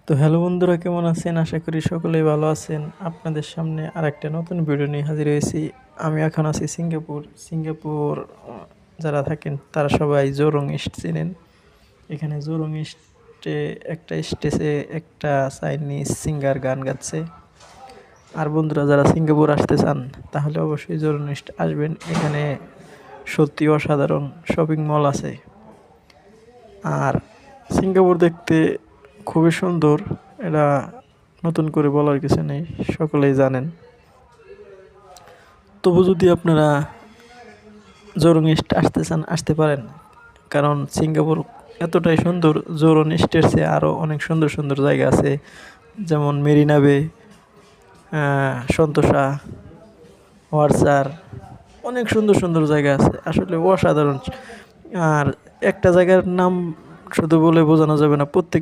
তো হ্যালো বন্ধুরা, কেমন আছেন? আশা করি সকলেই ভালো আছেন। আপনাদের সামনে আরেকটা নতুন ভিডিও নিয়ে হাজির হয়েছি। আমি এখন আছি সিঙ্গাপুর। যারা থাকেন তারা সবাই জোরং ইস্ট চেনেন। এখানে জোরং ইস্টে একটা স্টেজে একটা চাইনিজ সিঙ্গার গান গাচ্ছে। আর বন্ধুরা, যারা সিঙ্গাপুর আসতে চান তাহলে অবশ্যই জোরং ইস্ট আসবেন। এখানে সত্যি অসাধারণ শপিং মল আছে। আর সিঙ্গাপুর দেখতে খুবই সুন্দর। এটা নতুন করে বলার কিছু নেই, সকলেই জানেন। তবু যদি আপনারা জোরং ইস্ট আসতে চান, আসতে পারেন। কারণ সিঙ্গাপুর এতটাই সুন্দর, জোরং ইস্টের চেয়ে আরও অনেক সুন্দর সুন্দর জায়গা আছে। যেমন মেরিনা বে, সন্তোষা, ওয়ারসার, অনেক সুন্দর সুন্দর জায়গা আছে, আসলে অসাধারণ। আর একটা জায়গার নাম শুধু বলে বোঝানো যাবে না, প্রত্যেকটা